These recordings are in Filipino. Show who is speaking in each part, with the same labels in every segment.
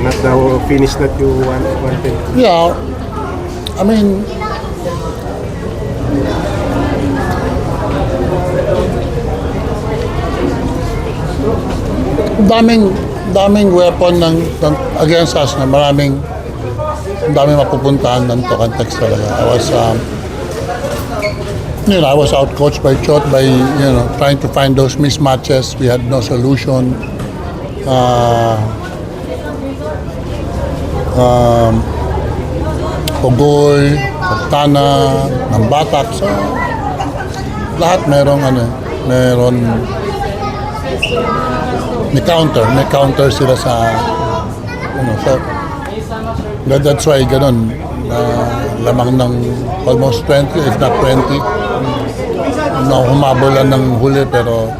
Speaker 1: Not the finish that you wanted.
Speaker 2: Yeah, I mean, daming weapon against us na daming mapupuntahan ng Tocantex talaga. I was outcoached by Chot by, trying to find those mismatches. We had no solution. Pogoy, Cortana, Nambatak. So, lahat meron may counter sila sa so that's why ganun lamang ng almost 20 if not 20 na humabolan ng huli pero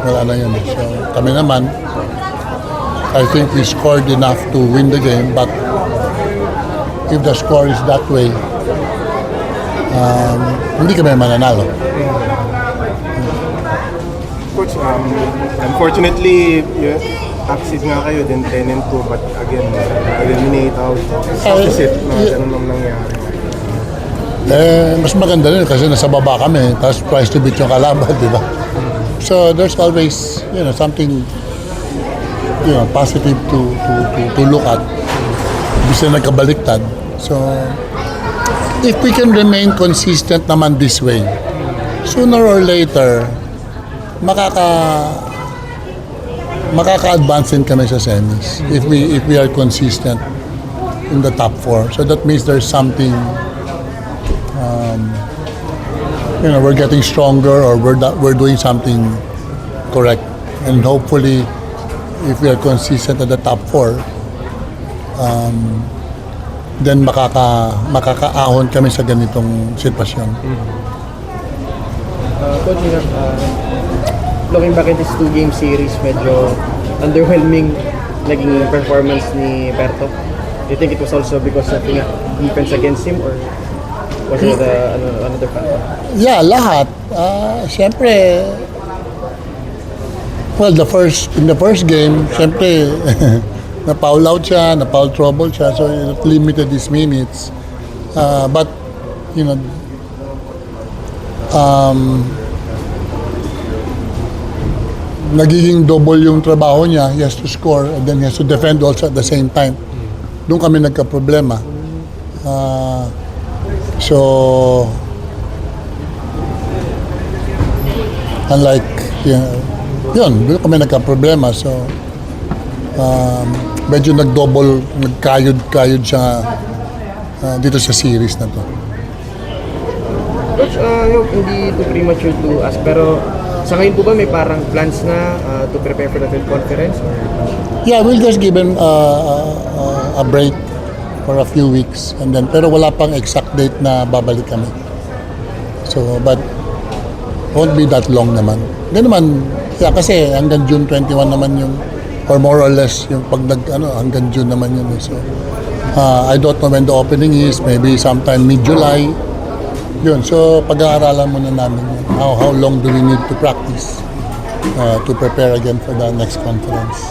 Speaker 2: wala na yun. So kami naman I think we scored enough to win the game, but if the score is that way hindi kami mananalo.
Speaker 1: Coach, unfortunately, Axis nga kayo, then 10-2, but again, eliminate out. Opposite na ganun ang nangyari.
Speaker 2: Mas maganda rin kasi nasa baba kami, tapos price to beat yung kalaban, di ba? So there's always, something, positive to look at. Bisa nagkabaliktad. So, if we can remain consistent naman this way, sooner or later, makaka-advance din kami sa semis if we are consistent in the top 4. So that means there's something, we're getting stronger or we're doing something correct. And hopefully, if we are consistent at the top 4, then makakaahon kami sa ganitong sitwasyon.
Speaker 3: Coach, looking back at this 2-game series, medyo underwhelming naging performance ni Perto. Do you think it was also because of the defense against him, or was it another factor?
Speaker 2: Yeah, lahat. Siyempre, well, in the first game, siyempre, na-foul out siya, na-foul trouble siya, so it limited his minutes. But, nagiging double yung trabaho niya. He has to score and then he has to defend also at the same time. Doon kami nagka-problema. So, unlike, yun, doon kami nagka-problema. So, medyo nagkayod siya dito sa series na to.
Speaker 3: Coach, hindi too premature to ask, pero sa ngayon po ba may parang plans na to prepare for the film conference? Or?
Speaker 2: Yeah, we'll just give him a break for a few weeks and then pero wala pang exact date na babalik kami. So, but won't be that long naman. Hindi naman, kasi hanggang June 21 naman yung or more or less yung pag hanggang June naman yun. So, I don't know when the opening is, maybe sometime mid-July. Yun, so pag-aaralan muna namin yun. How long do we need to practice to prepare again for the next conference?